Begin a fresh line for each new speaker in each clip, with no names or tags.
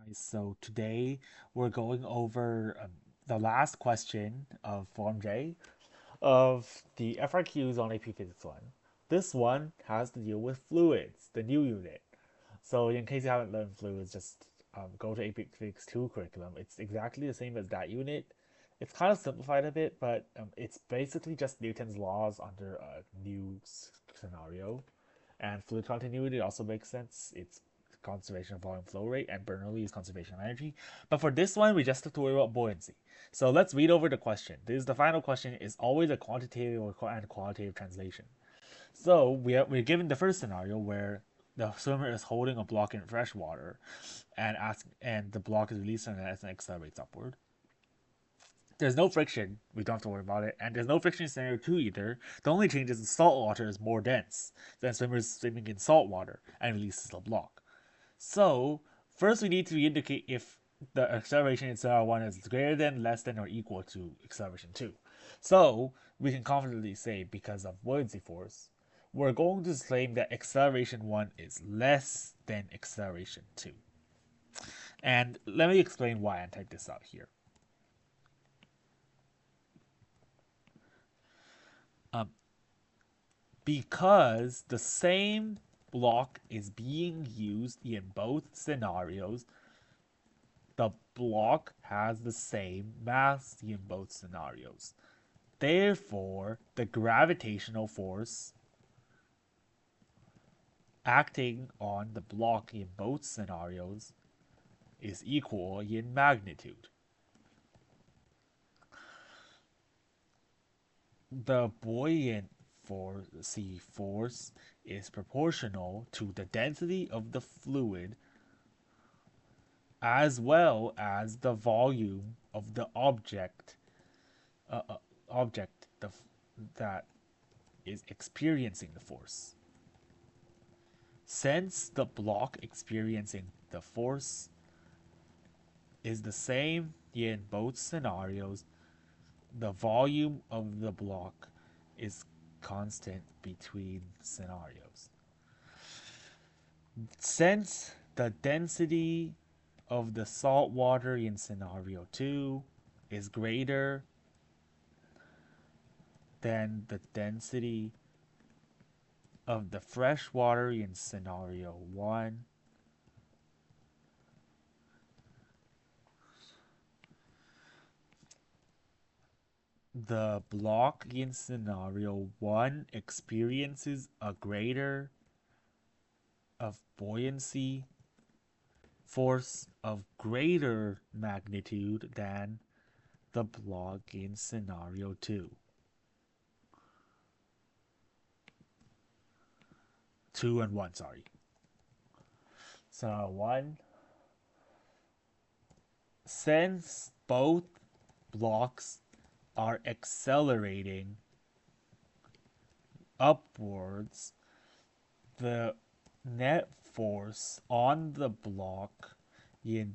Guys, so today we're going over the last question of Form J of the FRQs on AP Physics 1. This one has to deal with fluids, the new unit. So in case you haven't learned fluids, just go to AP Physics 2 curriculum. It's exactly the same as that unit. It's kind of simplified a bit, but it's basically just Newton's laws under a new scenario. And fluid continuity also makes sense. It's conservation of volume flow rate, and Bernoulli is conservation of energy. But for this one, we just have to worry about buoyancy. So let's read over the question. This is the final question is always a quantitative and qualitative translation. So we're given the first scenario where the swimmer is holding a block in fresh water and the block is released and it accelerates upward. There's no friction, we don't have to worry about it, and there's no friction in scenario 2 either. The only change is the salt water is more dense than swimmers swimming in salt water and releases the block. So, first we need to indicate if the acceleration in scenario 1 is greater than, less than, or equal to acceleration 2. So, we can confidently say, because of buoyancy force, we're going to claim that acceleration 1 is less than acceleration 2. And let me explain why and type this out here. Because the same block is being used in both scenarios, the block has the same mass in both scenarios. Therefore, the gravitational force acting on the block in both scenarios is equal in magnitude. The buoyant force is proportional to the density of the fluid as well as the volume of the uh, uh, object that is experiencing the force. Since the block experiencing the force is the same in both scenarios, the volume of the block is constant between scenarios. Since the density of the salt water in scenario 2 is greater than the density of the fresh water in scenario 1, the block in scenario 1 experiences a greater of buoyancy force of greater magnitude than the block in scenario 2. 2 and 1, sorry. Scenario 1, since both blocks are accelerating upwards, the net force on the block in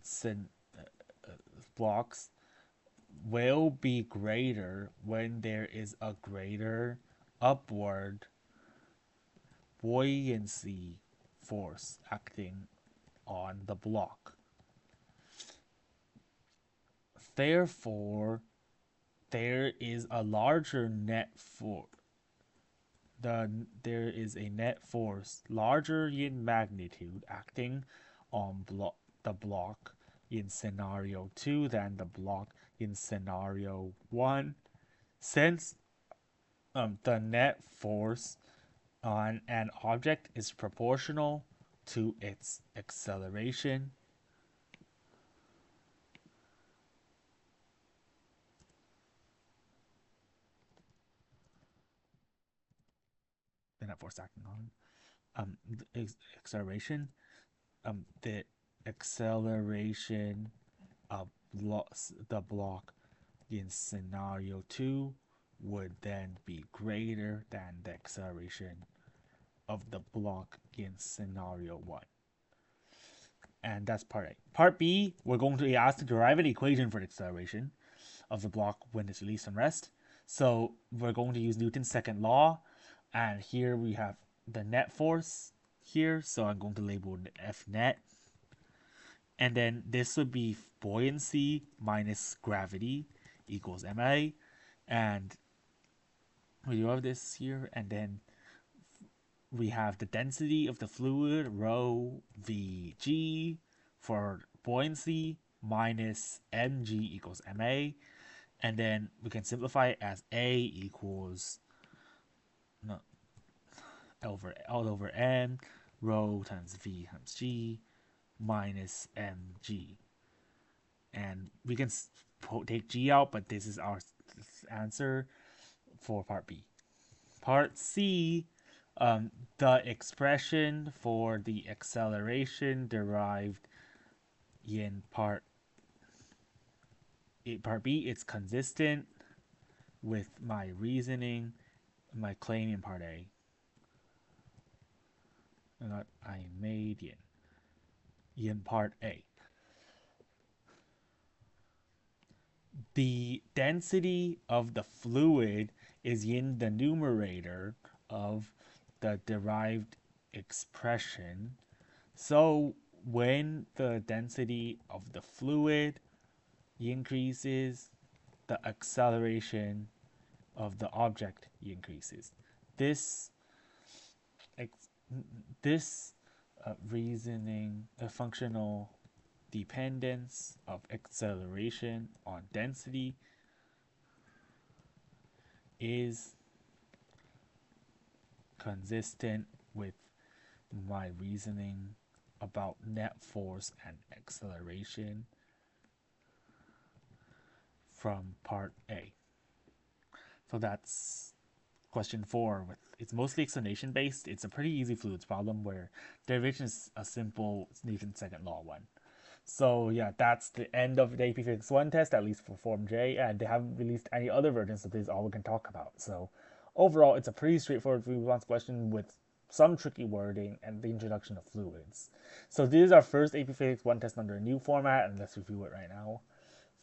blocks will be greater when there is a greater upward buoyancy force acting on the block. Therefore, there is a larger net force. There is a net force larger in magnitude acting on the block in scenario 2 than the block in scenario 1, since the net force on an object is proportional to its acceleration. The net force acting on the acceleration. The acceleration of the block in scenario 2 would then be greater than the acceleration of the block in scenario 1. And that's part A. Part B, we're going to be asked to derive an equation for the acceleration of the block when it's released from rest. So we're going to use Newton's second law. And here we have the net force here. So I'm going to label F net. And then this would be buoyancy minus gravity equals ma. And we do have this here. And then we have the density of the fluid, rho vg, for buoyancy minus mg equals ma. And then we can simplify it as a equals no, L over m, rho times v times g minus mg. And we can take g out, but this is our answer for part B. Part C, the expression for the acceleration derived in part B, it's consistent with my reasoning, my claim in part A. That I made in part A. The density of the fluid is in the numerator of the derived expression. So when the density of the fluid increases, the acceleration of the object increases. This this reasoning, a functional dependence of acceleration on density is consistent with my reasoning about net force and acceleration from part A. So that's question 4. It's mostly explanation based. It's a pretty easy fluids problem where derivation is a simple Newton's second law one. So yeah, that's the end of the AP Physics 1 test, at least for Form J, and they haven't released any other versions, so this is all we can talk about. So overall, it's a pretty straightforward response question with some tricky wording and the introduction of fluids. So this is our first AP Physics 1 test under a new format, and let's review it right now.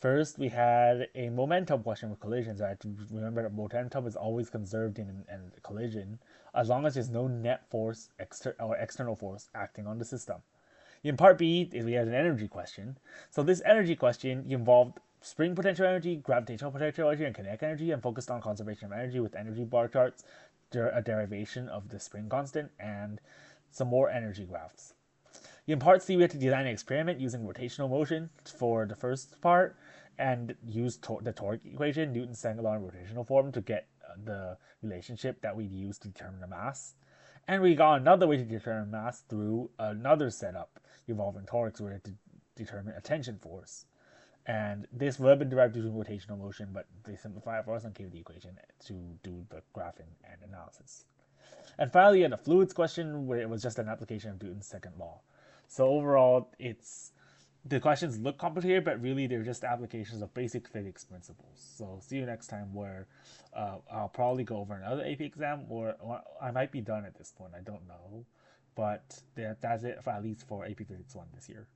First, we had a momentum question with collisions. I have to remember that momentum is always conserved in a collision as long as there's no net force or external force acting on the system. In part B, we had an energy question. So this energy question involved spring potential energy, gravitational potential energy, and kinetic energy, and focused on conservation of energy with energy bar charts, a derivation of the spring constant, and some more energy graphs. In part C, we had to design an experiment using rotational motion for the first part, and use the torque equation, Newton's second law in rotational form, to get the relationship that we use to determine the mass. And we got another way to determine mass through another setup involving torques, where we had to determine a tension force. And this would have been derived using rotational motion, but they simplified it for us and gave the equation to do the graphing and analysis. And finally, in a fluids question, where it was just an application of Newton's second law. So overall, the questions look complicated, but really they're just applications of basic physics principles. So see you next time, where I'll probably go over another AP exam, or I might be done at this point. I don't know, but that's it for at least for AP Physics 1 this year.